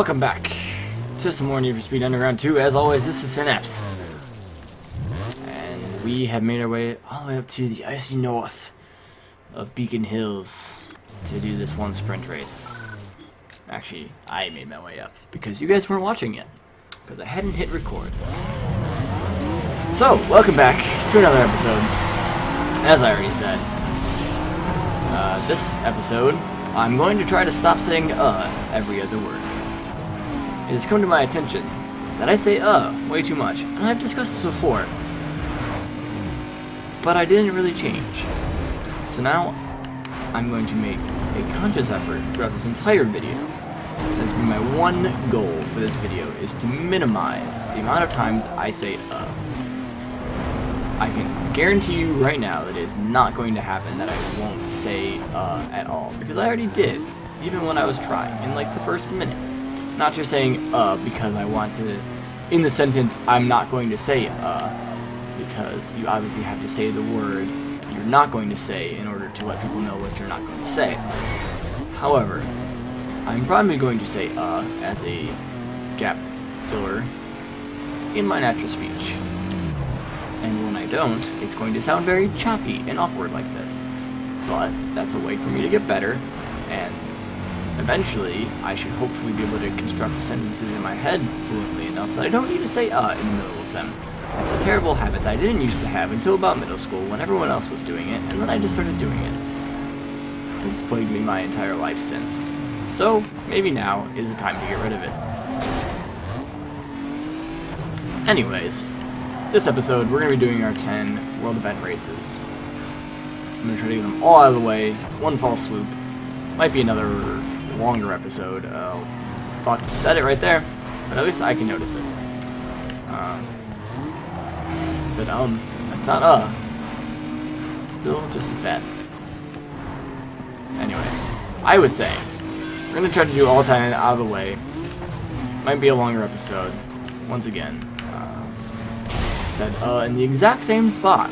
Welcome back to some more Need for Speed Underground 2. As always, this is Sinapse. And we have made our way all the way up to the icy north of Beacon Hills to do this one sprint race. Actually, I made my way up because you guys weren't watching yet, because I hadn't hit record. So, welcome back to another episode. As I already said, this episode, I'm going to try to stop saying every other word. It has come to my attention that I say way too much, and I've discussed this before, but I didn't really change. So now, I'm going to make a conscious effort throughout this entire video. That's been my one goal for this video, is to minimize the amount of times I say I can guarantee you right now that it is not going to happen that I won't say at all, because I already did, even when I was trying, in like the first minute. Not just saying because I want to, in the sentence, I'm not going to say because you obviously have to say the word you're not going to say in order to let people know what you're not going to say. However, I'm probably going to say as a gap filler in my natural speech. And when I don't, it's going to sound very choppy and awkward like this. But that's a way for me to get better, and eventually I should hopefully be able to construct sentences in my head fluently enough that I don't need to say in the middle of them. It's a terrible habit that I didn't used to have until about middle school when everyone else was doing it, and then I just started doing it. It's plagued me my entire life since. So, maybe now is the time to get rid of it. Anyways, this episode we're going to be doing our 10 world event races. I'm going to try to get them all out of the way, one fall swoop. Might be another longer episode. Fuck, said it right there, but at least I can notice it. I said that's not still just as bad. Anyways, I was saying, we're gonna try to do all 10 out of the way. Might be a longer episode, once again. Said in the exact same spot.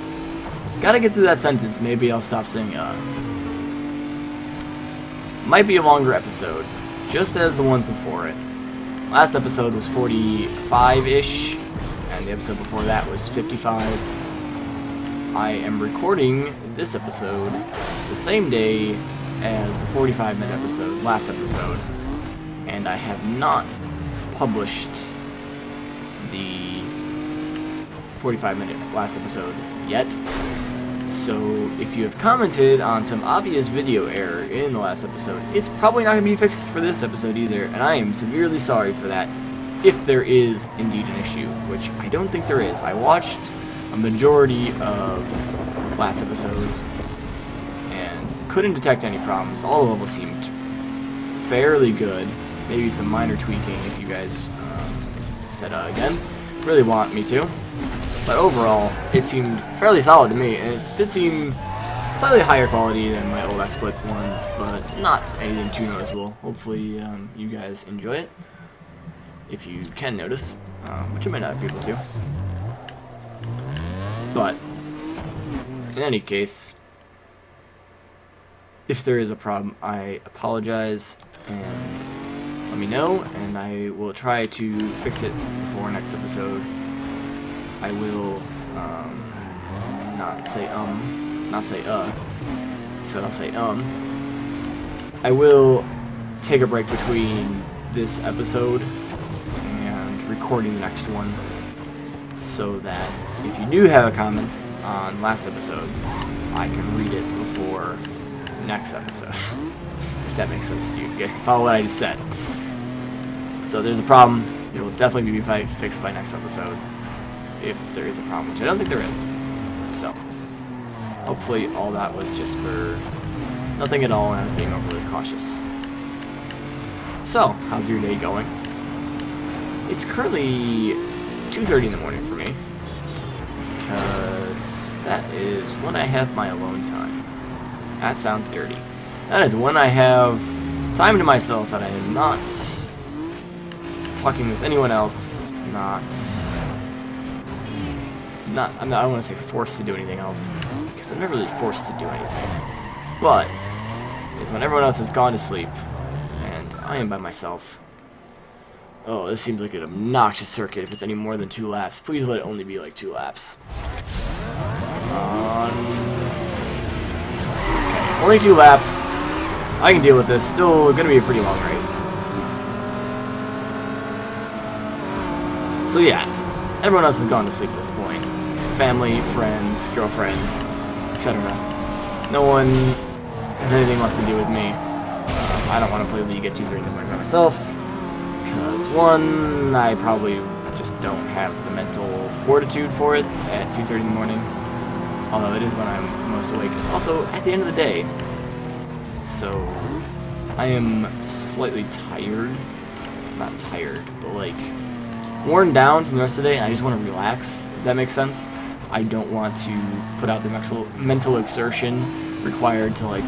Gotta get through that sentence, maybe I'll stop saying Might be a longer episode, just as the ones before it. Last episode was 45-ish, and the episode before that was 55. I am recording this episode the same day as the 45-minute episode, last episode, and I have not published the 45-minute last episode yet. So, if you have commented on some obvious video error in the last episode, it's probably not going to be fixed for this episode either, and I am severely sorry for that, if there is indeed an issue, which I don't think there is. I watched a majority of last episode, and couldn't detect any problems. All the levels seemed fairly good, maybe some minor tweaking if you guys said again, really want me to. But overall, it seemed fairly solid to me, and it did seem slightly higher quality than my old XSplit ones, but not anything too noticeable. Hopefully, you guys enjoy it, if you can notice, which you might not be able to. But, in any case, if there is a problem, I apologize, and let me know, and I will try to fix it before next episode. I will, not say instead I'll say I will take a break between this episode and recording the next one, so that if you do have a comment on last episode, I can read it before next episode. If that makes sense to you. If you guys can follow what I just said. So if there's a problem, it will definitely be fixed by next episode. If there is a problem, which I don't think there is. So, hopefully all that was just for nothing at all, and I was being overly cautious. So, how's your day going? It's currently 2:30 in the morning for me, because that is when I have my alone time. That sounds dirty. That is when I have time to myself, that I am not talking with anyone else, I don't want to say forced to do anything else, because I'm never really forced to do anything, but it's when everyone else has gone to sleep, and I am by myself. Oh, this seems like an obnoxious circuit. If it's any more than 2 laps, please let it only be like 2 laps. Okay, only 2 laps. I can deal with this. Still gonna be a pretty long race. So yeah, everyone else has gone to sleep at this point. Family, friends, girlfriend, etc. No one has anything left to do with me. I don't want to play League at 2:30 in the morning by myself. Because, one, I probably just don't have the mental fortitude for it at 2:30 in the morning. Although it is when I'm most awake. It's also at the end of the day. So, I am slightly tired. Not tired, but like, worn down from the rest of the day, and I just want to relax, if that makes sense. I don't want to put out the mental exertion required to, like,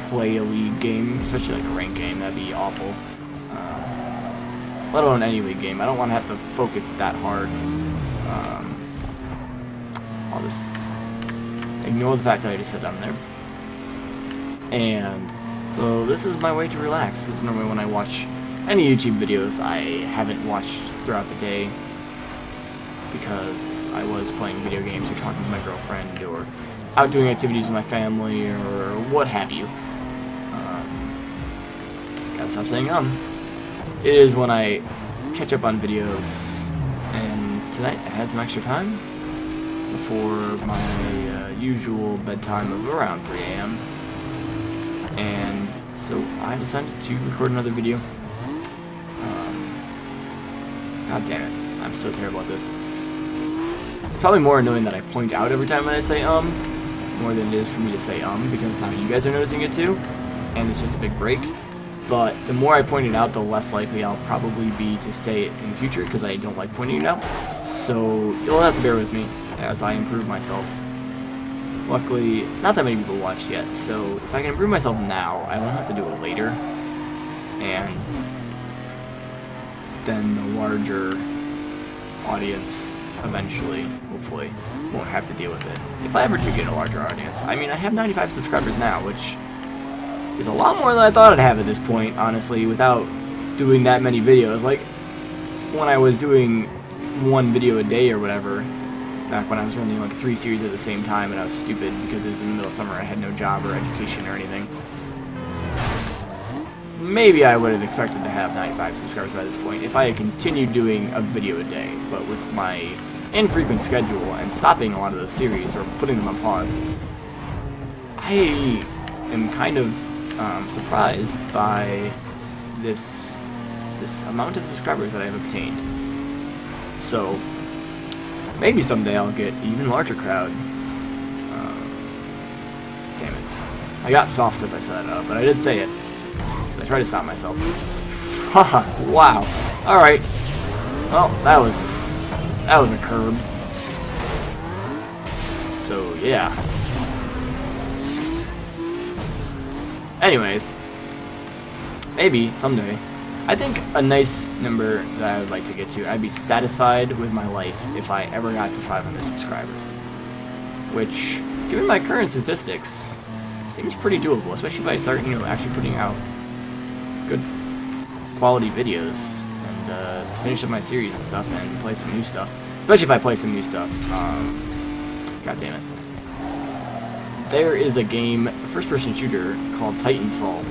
play a League game, especially like a ranked game. That'd be awful. Let alone any League game. I don't want to have to focus that hard. I'll just ignore the fact that I just sat down there. And so this is my way to relax. This is normally when I watch any YouTube videos I haven't watched throughout the day because I was playing video games or talking to my girlfriend or out doing activities with my family or what have you. Gotta stop saying It is when I catch up on videos, and tonight I had some extra time before my usual bedtime of around 3 a.m. And so I decided to record another video. God damn it, I'm so terrible at this. It's probably more annoying that I point out every time when I say more than it is for me to say because now you guys are noticing it too, and it's just a big break. But the more I point it out, the less likely I'll probably be to say it in the future, because I don't like pointing it out. So you'll have to bear with me as I improve myself. Luckily, not that many people watched yet, so if I can improve myself now, I won't have to do it later. And then the larger audience eventually, hopefully, won't have to deal with it. If I ever do get a larger audience. I mean, I have 95 subscribers now, which is a lot more than I thought I'd have at this point, honestly, without doing that many videos. Like, when I was doing 1 video a day or whatever, back when I was running like 3 series at the same time and I was stupid because it was in the middle of summer, I had no job or education or anything. Maybe I would have expected to have 95 subscribers by this point if I had continued doing a video a day, but with my infrequent schedule and stopping a lot of those series or putting them on pause, I am kind of surprised by this amount of subscribers that I have obtained. So maybe someday I'll get an even larger crowd. Damn it! I got soft as I said that, but I did say it. I tried to stop myself. Haha! Wow. All right. Well, that was a curb. So yeah. Anyways, maybe someday. I think a nice number that I would like to get to, I'd be satisfied with my life if I ever got to 500 subscribers. Which, given my current statistics, seems pretty doable, especially if I start, actually putting out good quality videos and finish up my series and stuff and play some new stuff. Especially if I play some new stuff. God damn it. There is a game, a first-person shooter called Titanfall,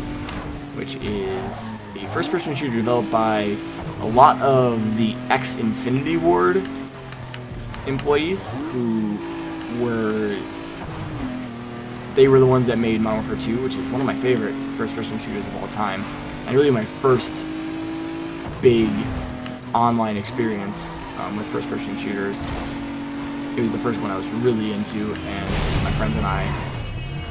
which is a first-person shooter developed by a lot of the ex-Infinity Ward employees who were the ones that made Modern Warfare 2, which is one of my favorite first-person shooters of all time, and really my first big online experience with first-person shooters. It was the first one I was really into, and my friends and I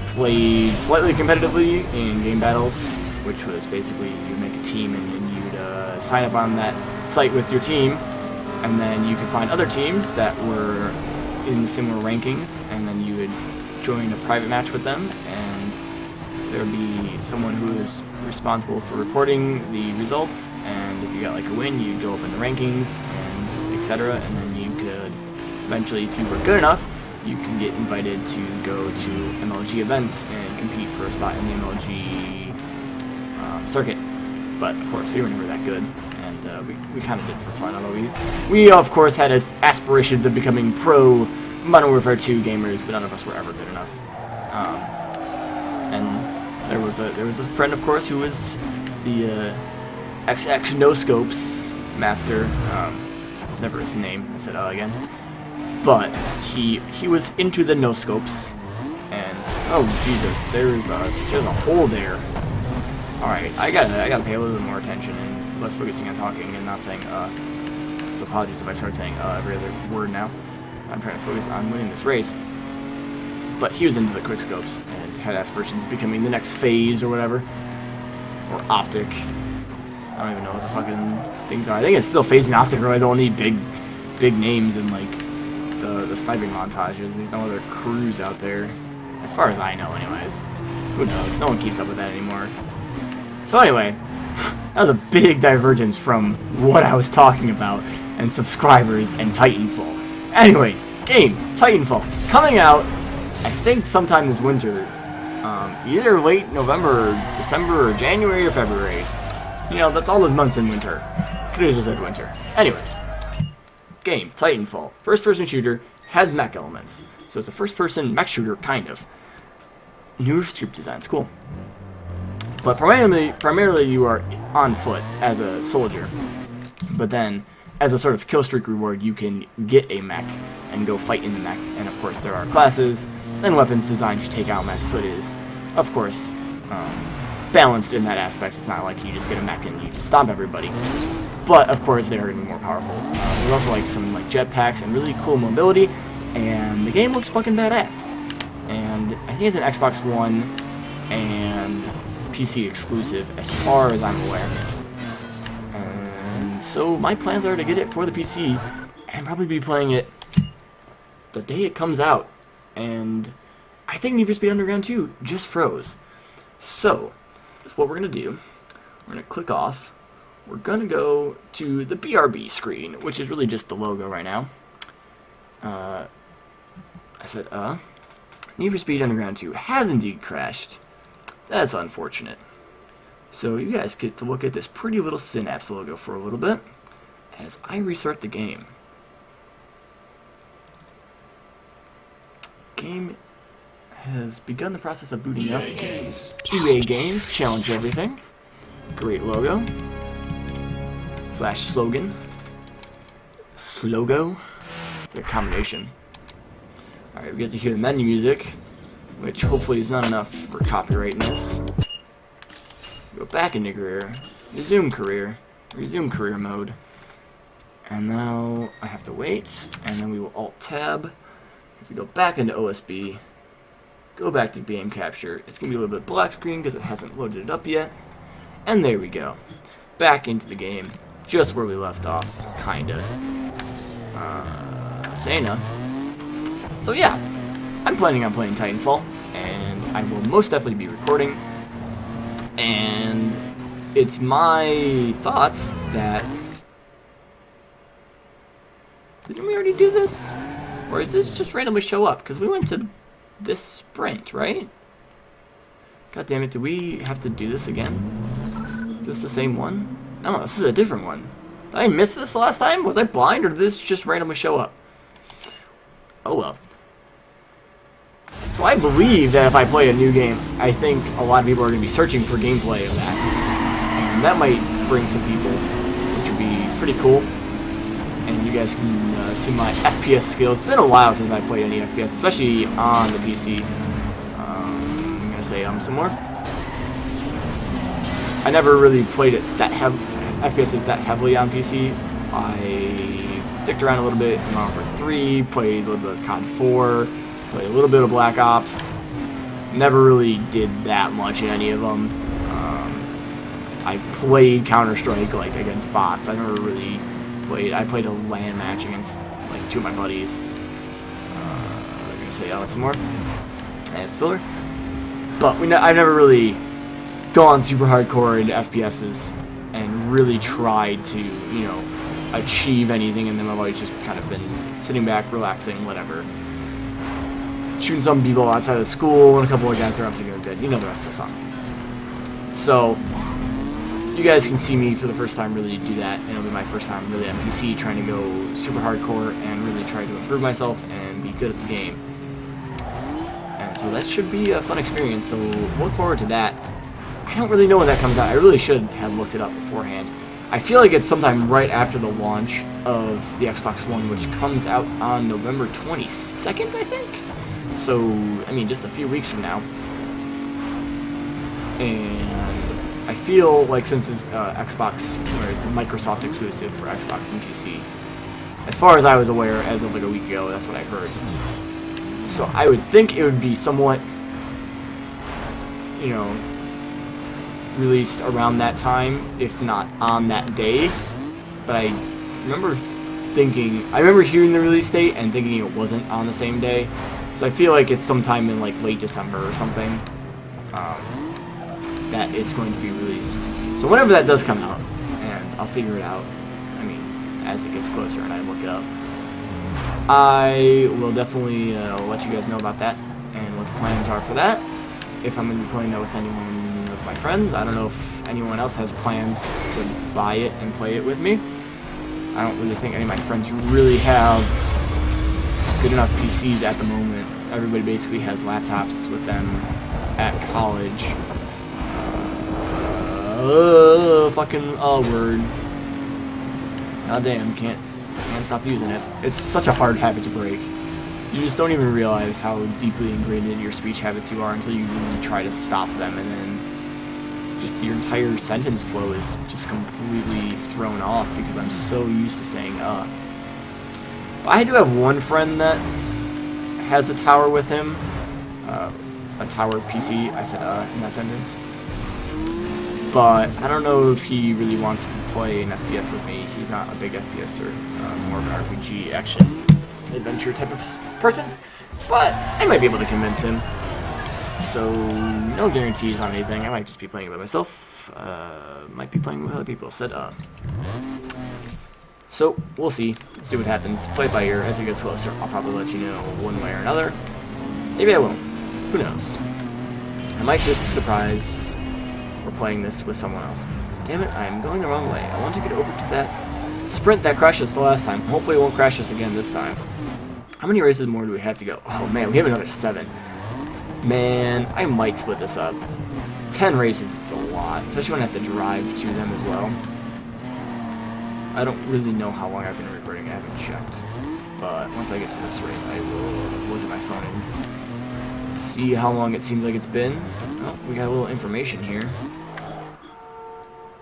played slightly competitively in game battles, which was basically you'd make a team and you'd sign up on that site with your team, and then you could find other teams that were in similar rankings, and then you would join a private match with them, and there would be someone who was responsible for reporting the results, and if you got like a win, you'd go up in the rankings, and etc., and then you could eventually, if you were good enough, you can get invited to go to MLG events and compete for a spot in the MLG circuit. But of course, we were never that good, and we kind of did for fun. Although we of course had aspirations of becoming pro Modern Warfare 2 gamers, but none of us were ever good enough. And there was a friend, of course, who was the XX No Scopes master. It's never his name. I said again, but he was into the no scopes, and oh Jesus, there's a hole there. All right, I gotta pay a little bit more attention and less focusing on talking and not saying So apologies if I start saying every other word now. I'm trying to focus on winning this race. But he was into the quickscopes and had aspirations of becoming the next phase or whatever. Or optic. I don't even know what the fucking things are. I think it's still phase and optic, or I don't need big names in like the sniping montages. There's no other crews out there. As far as I know anyways. Who knows? No one keeps up with that anymore. So anyway, that was a big divergence from what I was talking about and subscribers and Titanfall. Anyways, game Titanfall coming out I think sometime this winter, either late November, December, or January, or February. You know, that's all those months in winter. Could have just said winter. Anyways, game Titanfall, first-person shooter, has mech elements, so it's a first-person mech shooter kind of. New script design's cool, but primarily you are on foot as a soldier, but then as a sort of kill streak reward, you can get a mech and go fight in the mech. And of course, there are classes and weapons designed to take out mechs, so it is, of course, balanced in that aspect. It's not like you just get a mech and you just stomp everybody. But of course, they are going to be more powerful. There's also like some like jetpacks and really cool mobility, and the game looks fucking badass. And I think it's an Xbox One and PC exclusive, as far as I'm aware. So my plans are to get it for the PC and probably be playing it the day it comes out. And I think Need for Speed Underground 2 just froze. So that's what we're going to do. We're going to click off. We're going to go to the BRB screen, which is really just the logo right now. I said, Need for Speed Underground 2 has indeed crashed. That's unfortunate. So you guys get to look at this pretty little Sinapse logo for a little bit as I restart the game. Game has begun the process of booting up. EA Games, challenge everything. Great logo. Slash slogan. Slogo. It's a combination. Alright, we get to hear the menu music, which hopefully is not enough for copyright in this. Go back into career, resume career mode, and now I have to wait, and then we will Alt-Tab to go back into OSB, go back to game capture. It's going to be a little bit black screen because it hasn't loaded it up yet, and there we go. Back into the game, just where we left off, kinda. Sana. So yeah, I'm planning on playing Titanfall, and I will most definitely be recording. And it's my thoughts that... Didn't we already do this? Or is this just randomly show up? Because we went to this sprint, right? God damn it, do we have to do this again? Is this the same one? No, this is a different one. Did I miss this last time? Was I blind, or did this just randomly show up? Oh well. So I believe that if I play a new game, I think a lot of people are going to be searching for gameplay of that. And that might bring some people, which would be pretty cool. And you guys can see my FPS skills. It's been a while since I played any FPS, especially on the PC. I'm going to say some more. I never really played it that FPS is that heavily on PC. I dicked around a little bit in Modern Warfare 3, played a little bit of COD 4, played a little bit of Black Ops. Never really did that much in any of them. I played Counter-Strike like against bots. I never really played. I played a LAN match against like 2 of my buddies. I'm gonna say some more as filler, but I've never really gone super hardcore into FPSs and really tried to achieve anything in them. I've always just kind of been sitting back, relaxing, whatever. Shooting some people outside of school, and a couple of guys are up to go good. You know the rest of the song. So, you guys can see me for the first time really do that, and it'll be my first time really on PC trying to go super hardcore and really try to improve myself and be good at the game. And so that should be a fun experience, so look forward to that. I don't really know when that comes out. I really should have looked it up beforehand. I feel like it's sometime right after the launch of the Xbox One, which comes out on November 22nd, I think? So, I mean, just a few weeks from now. And I feel like since it's Xbox, where it's a Microsoft exclusive for Xbox and PC, as far as I was aware, as of like a week ago, that's what I heard. So I would think it would be somewhat, you know, released around that time, if not on that day. But I remember hearing the release date and thinking it wasn't on the same day. So I feel like it's sometime in like late December or something that it's going to be released. So whenever that does come out, and I'll figure it out, I mean, as it gets closer and I look it up, I will definitely let you guys know about that and what the plans are for that. If I'm going to be playing that with anyone of my friends. I don't know if anyone else has plans to buy it and play it with me. I don't really think any of my friends really have good enough PCs at the moment. Everybody basically has laptops with them at college. Word. God damn, can't stop using it. It's such a hard habit to break. You just don't even realize how deeply ingrained in your speech habits you are until you really try to stop them, and then just your entire sentence flow is just completely thrown off because I'm so used to saying I do have one friend that has a tower with him, a tower PC. I said in that sentence. But I don't know if he really wants to play an FPS with me. He's not a big FPSer, more of an RPG action adventure type of person. But I might be able to convince him. So no guarantees on anything. I might just be playing it by myself. Might be playing with other people. Said So we'll see what happens. Play it by ear. As it gets closer, I'll probably let you know one way or another. Maybe I won't. Who knows? I might just surprise we're playing this with someone else. Damn it, I'm going the wrong way. I want to get over to that sprint that crashed us the last time. Hopefully it won't crash us again this time. How many races more do we have to go? Oh man, we have another 7. Man, I might split this up. 10 races is a lot, especially when I have to drive to them as well. I don't really know how long I've been recording. I haven't checked. But once I get to this race, I will look at my phone and see how long it seems like it's been. Oh, we got a little information here.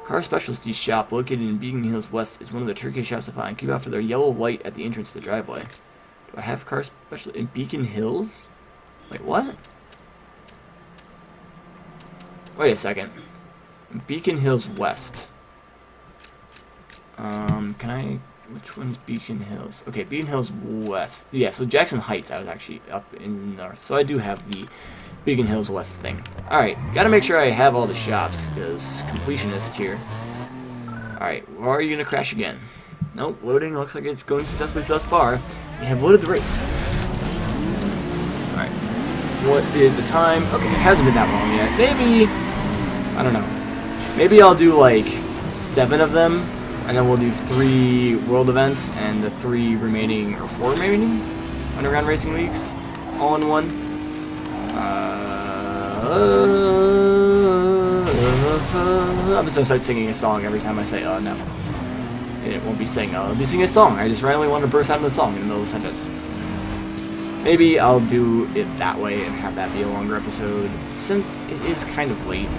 Car Specialty Shop, located in Beacon Hills West, is one of the trickiest shops to find. Keep out for their yellow light at the entrance to the driveway. Do I have Car Specialty in Beacon Hills? Wait, what? Wait a second. Beacon Hills West. Can I... Which one's Beacon Hills? Okay, Beacon Hills West. Yeah, so Jackson Heights, I was actually up in the north. So I do have the Beacon Hills West thing. Alright, gotta make sure I have all the shops, because completionist here. Alright, or are you gonna crash again? Nope, loading looks like it's going successfully thus far. We have loaded the race. Alright, what is the time? Okay, it hasn't been that long yet. Maybe, I don't know. Maybe I'll do like 7 of them, and then we'll do 3 world events and the 3 remaining, or 4 remaining underground racing weeks, all in one. I'm just gonna start singing a song every time I say no. It won't be saying it'll be singing a song. I just randomly want to burst out of the song in the middle of the sentence. Maybe I'll do it that way and have that be a longer episode. Since it is kind of late,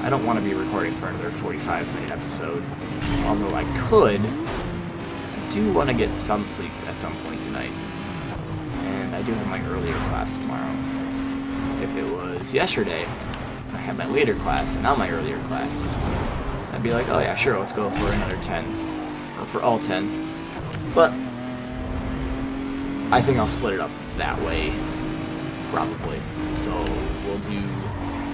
I don't want to be recording for another 45-minute episode. Although I could. I do want to get some sleep at some point tonight. And I do have my earlier class tomorrow. If it was yesterday, I had my later class and not my earlier class, I'd be like, oh yeah, sure, let's go for another 10. Or for all 10. But I think I'll split it up that way, probably. So we'll do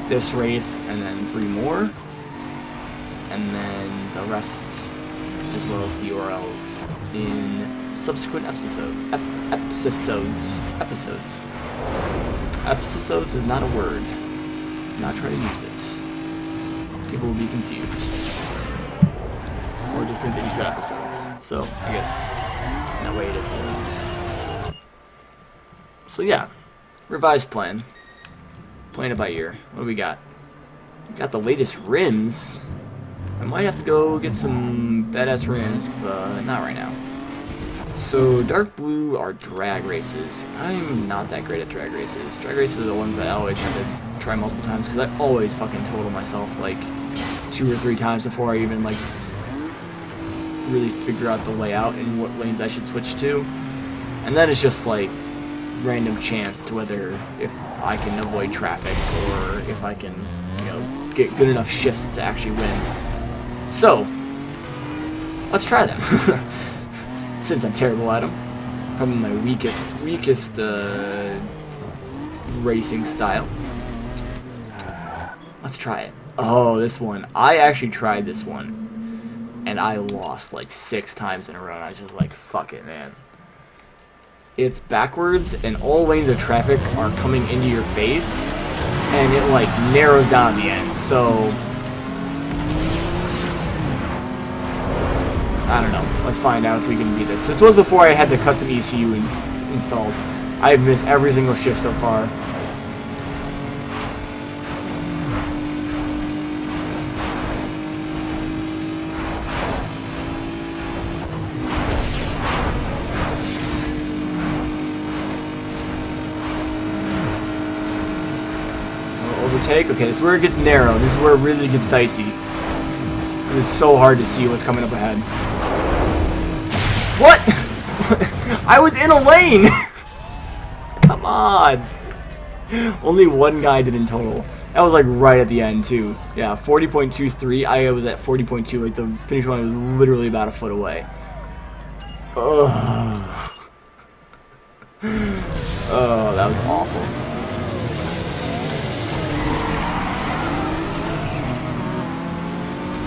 this race and then 3 more. And then the rest, as well as the URLs, in subsequent episodes. Episodes is not a word. Do not try to use it. People will be confused. just think that you said episodes. So I guess in that way it is good. So yeah, revised plan. Playing it by ear. What do we got? We got the latest rims. I might have to go get some badass rims, but not right now. So dark blue are drag races. I'm not that great at drag races. Drag races are the ones that I always have to try multiple times because I always fucking total myself like 2 or 3 times before I even like really figure out the layout and what lanes I should switch to. And then it's just like random chance to whether if I can avoid traffic or if I can, you know, get good enough shifts to actually win. So let's try them. Since I'm terrible at them, probably my weakest racing style. Let's try it. Oh, this one. I actually tried this one, and I lost like 6 times in a row. And I was just like, fuck it, man. It's backwards, and all lanes of traffic are coming into your face, and it like narrows down at the end. So I don't know. Let's find out if we can beat this. This was before I had the custom ECU installed. I've missed every single shift so far. Overtake. Okay, this is where it gets narrow. This is where it really gets dicey. It is so hard to see what's coming up ahead. What? I was in a lane! Come on! Only one guy did in total. That was like right at the end too. Yeah, 40.23. I was at 40.2. Like the finish line was literally about a foot away. Oh, oh, that was awful.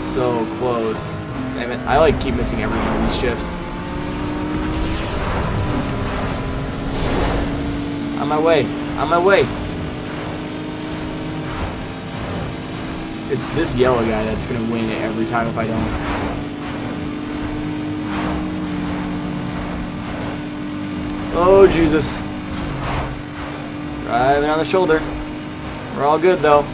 So close. Damn it. I like keep missing every one of these shifts. On my way. On my way. It's this yellow guy that's gonna win it every time if I don't. Oh, Jesus. Driving on the shoulder. We're all good, though.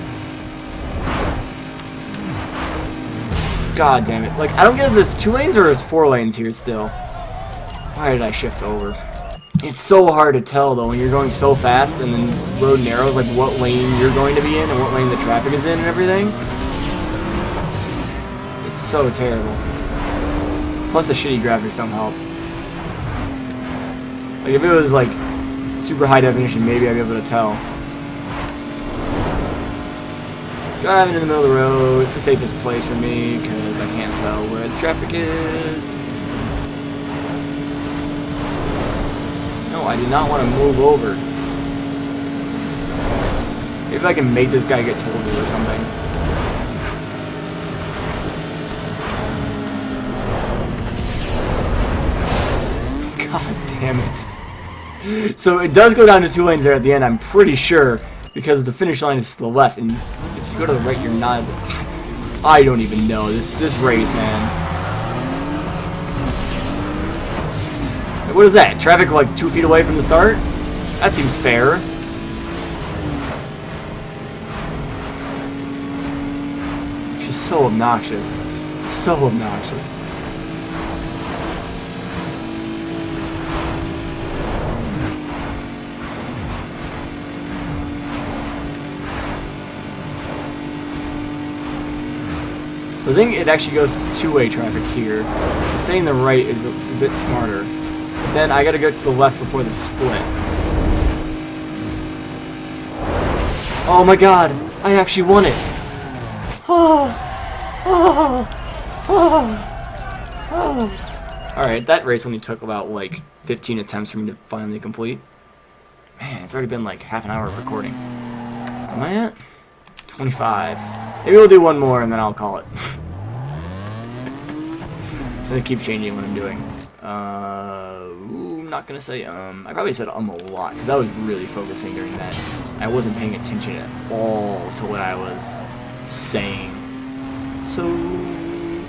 God damn it. Like, I don't get if it's 2 lanes or it's 4 lanes here still. Why did I shift over? It's so hard to tell, though, when you're going so fast and then road narrows, like what lane you're going to be in and what lane the traffic is in and everything. It's so terrible. Plus the shitty graphics don't help. Like, if it was, like, super high definition, maybe I'd be able to tell. Driving in the middle of the road, it's the safest place for me, because I can't tell where the traffic is. No, I do not want to move over. Maybe I can make this guy get told or something. God damn it. So it does go down to 2 lanes there at the end, I'm pretty sure, because the finish line is to the left, and if you go to the right, you're not. I don't even know. This race, man. What is that? Traffic like 2 feet away from the start? That seems fair. It's just so obnoxious. So obnoxious. So I think it actually goes to 2-way traffic here. So staying the right is a bit smarter. But then I gotta go to the left before the split. Oh my god! I actually won it! Oh! Oh! Oh! Oh! Alright, that race only took about like 15 attempts for me to finally complete. Man, it's already been like half an hour of recording. Am I at 25? Maybe we'll do one more and then I'll call it. So I keep changing what I'm doing. I'm not gonna say I probably said a lot because I was really focusing during that. I wasn't paying attention at all to what I was saying. So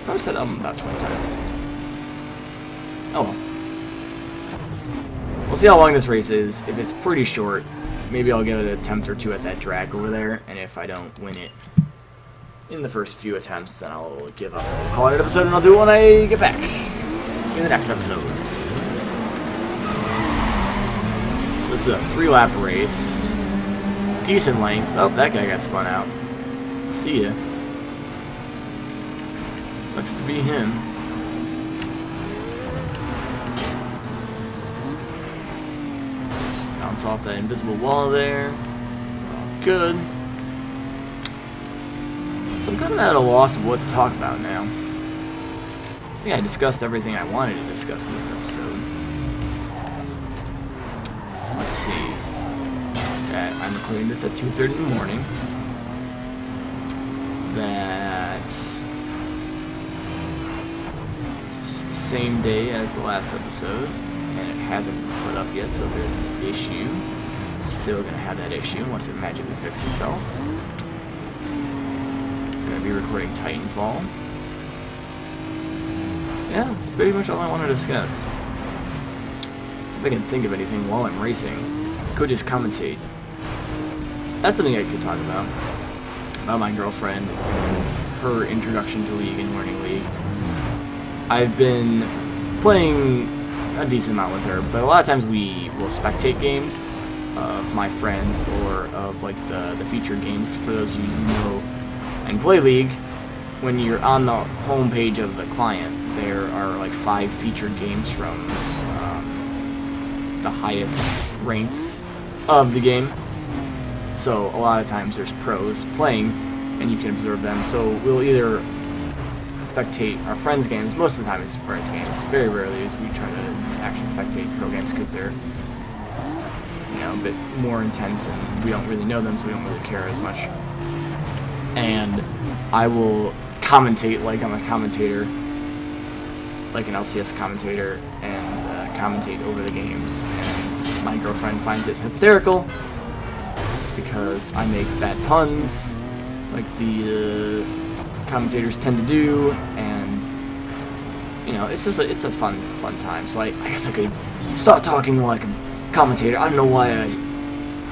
Probably said about 20 times. Oh well. We'll see how long this race is. If it's pretty short, maybe I'll give it an attempt or two at that drag over there, and if I don't win it in the first few attempts, then I'll give up. I'll call it an episode, and I'll do it when I get back in the next episode. So this is a 3-lap race. Decent length. Oh, that guy got spun out. See ya. Sucks to be him. Bounce off that invisible wall there. Oh, good. So I'm kind of at a loss of what to talk about now. I think I discussed everything I wanted to discuss in this episode. Let's see. I'm recording this at 2:30 in the morning. That it's the same day as the last episode, and it hasn't been put up yet, so if there's an issue, still gonna have that issue unless it magically fixes itself. Gonna be recording Titanfall. Yeah, that's pretty much all I want to discuss. See if I can think of anything while I'm racing. I could just commentate. That's something I could talk about my girlfriend and her introduction to League and learning League. I've been playing a decent amount with her, but a lot of times we will spectate games of my friends or of like the featured games. For those of you who know and play League, when you're on the home page of the client, there are like 5 featured games from the highest ranks of the game. So a lot of times there's pros playing, and you can observe them. So we'll either spectate our friends' games. Most of the time it's friends' games. Very rarely is we try to actually spectate pro games because they're, you know, a bit more intense and we don't really know them, so we don't really care as much. And I will commentate like I'm a commentator, like an LCS commentator, and commentate over the games. And my girlfriend finds it hysterical because I make bad puns, like the commentators tend to do, and you know, it's just it's a fun time. So I guess I could start talking like a commentator. I don't know why I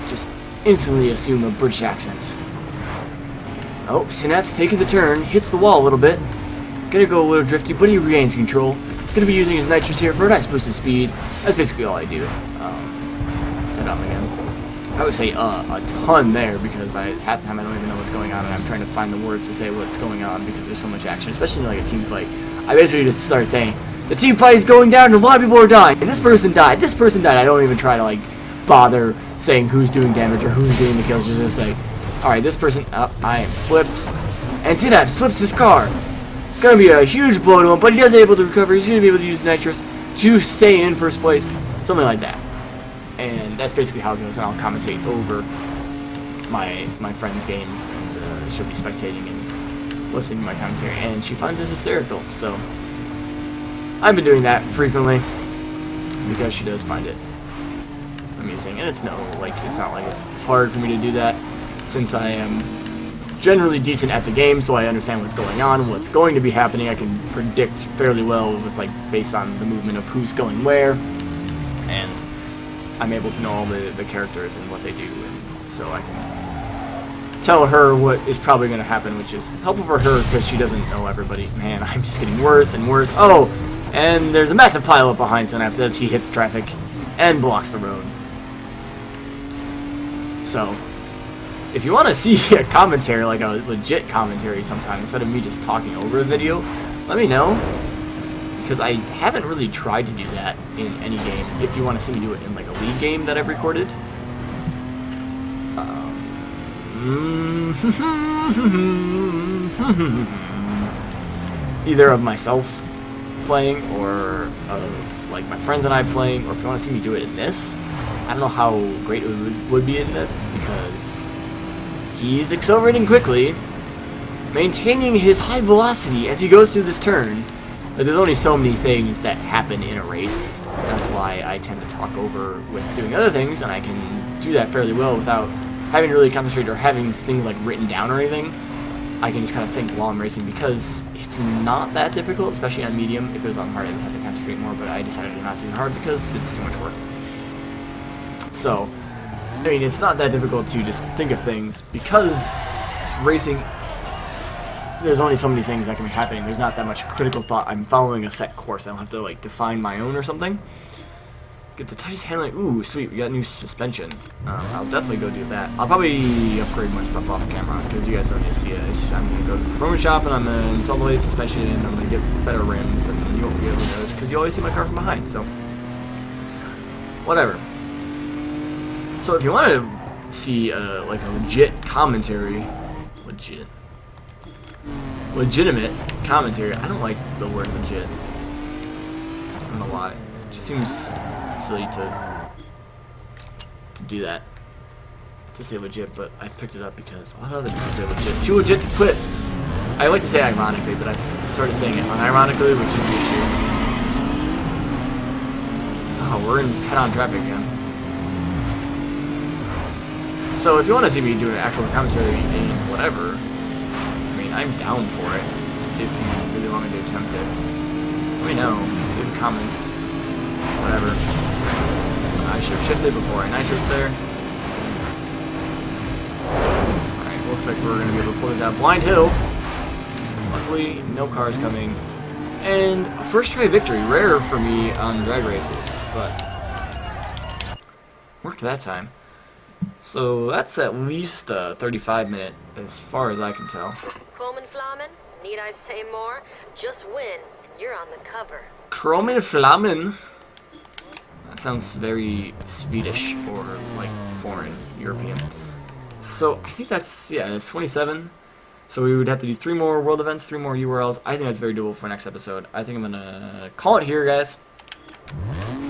just instantly assume a British accent. Oh, Sinapse taking the turn, hits the wall a little bit. Gonna go a little drifty, but he regains control. Gonna be using his nitrous here for a nice boost of speed. That's basically all I do. Set up again. I would say a ton there because half the time I don't even know what's going on, and I'm trying to find the words to say what's going on because there's so much action, especially in like a team fight. I basically just start saying, the team fight is going down and a lot of people are dying, and this person died, this person died. I don't even try to like bother saying who's doing damage or who's getting the kills, just like, alright, this person, I am flipped, and Sinapse flips his car. Gonna be a huge blow to him, but he is able to recover. He's gonna be able to use nitrous to stay in first place, something like that. And that's basically how it goes, and I'll commentate over my friend's games, and she'll be spectating and listening to my commentary, and she finds it hysterical. So I've been doing that frequently because she does find it amusing, and it's not like it's hard for me to do that since I am generally decent at the game, so I understand what's going on, what's going to be happening. I can predict fairly well with based on the movement of who's going where, and I'm able to know all the characters and what they do, and so I can tell her what is probably going to happen, which is helpful for her because she doesn't know everybody. Man, I'm just getting worse and worse. Oh, and there's a massive pileup behind Sinapse as he hits traffic and blocks the road. So if you want to see a commentary, like a legit commentary sometime, instead of me just talking over a video, let me know, because I haven't really tried to do that in any game. If you want to see me do it in like a League game that I've recorded. Either of myself playing or of like my friends and I playing, or if you want to see me do it in this, I don't know how great it would be in this, because he's accelerating quickly, maintaining his high velocity as he goes through this turn. But there's only so many things that happen in a race. That's why I tend to talk over with doing other things, and I can do that fairly well without having to really concentrate or having things like written down or anything. I can just kind of think while I'm racing, because it's not that difficult, especially on medium. If it was on hard, I would have to concentrate more, but I decided to not do hard because it's too much work. So, I mean, it's not that difficult to just think of things, because racing, there's only so many things that can be happening. There's not that much critical thought. I'm following a set course. I don't have to, like, define my own or something. Get the tightest handling. Ooh, sweet. We got new suspension. I'll definitely go do that. I'll probably upgrade my stuff off camera because you guys don't need to see it. I'm going to go to the performance shop and I'm going to install the latest suspension and I'm going to get better rims and you won't be able to notice because you always see my car from behind. So, whatever. So if you want to see like a legit commentary, legitimate commentary. I don't like the word legit. I don't know why. It just seems silly to do that, to say legit, but I picked it up because a lot of other people say legit. Too legit to quit. I like to say ironically, but I've started saying it unironically, which should be a shame. Oh, we're in head-on traffic again. So if you want to see me do an actual commentary in whatever, I mean, I'm down for it. If you really want me to attempt it, let me know. Leave comments. Whatever. I should have shifted before I nitrous there. Alright, looks like we're going to be able to pull this out. Blind hill. Luckily, no cars coming. And a first try victory. Rare for me on drag races, but worked that time. So that's at least a 35-minute, as far as I can tell. Kromen Flammen? Need I say more? Just win, and you're on the cover. Kromen Flammen? That sounds very Swedish or like foreign, European. So I think that's, yeah, it's 27. So we would have to do 3 more world events, 3 more URLs. I think that's very doable for next episode. I think I'm gonna call it here, guys.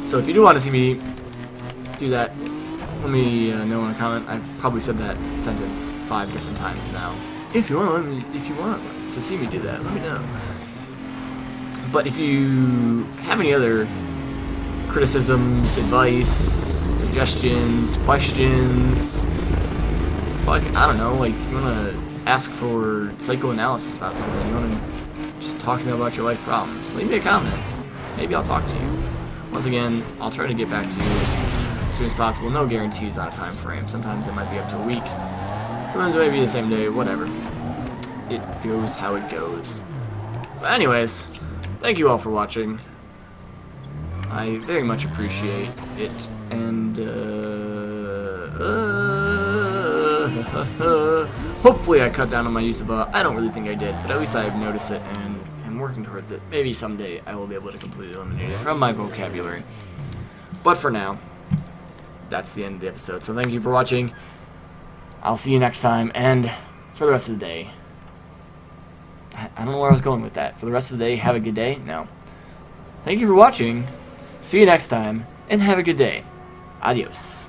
So if you do want to see me do that, let me know in a comment. I've probably said that sentence 5 different times now. If you want to see me do that, let me know. But if you have any other criticisms, advice, suggestions, questions, fuck, I don't know, like you want to ask for psychoanalysis about something, you want to just talk to me about your life problems, leave me a comment. Maybe I'll talk to you. Once again, I'll try to get back to you as soon as possible. No guarantees on a time frame. Sometimes it might be up to a week. Sometimes it may be the same day, whatever. It goes how it goes. But anyways, thank you all for watching. I very much appreciate it, and hopefully I cut down on my use of I don't really think I did, but at least I've noticed it and am working towards it. Maybe someday I will be able to completely eliminate it from my vocabulary. But for now, that's the end of the episode. So thank you for watching. I'll see you next time, and for the rest of the day, I don't know where I was going with that. For the rest of the day, have a good day. No. Thank you for watching. See you next time, and have a good day. Adios.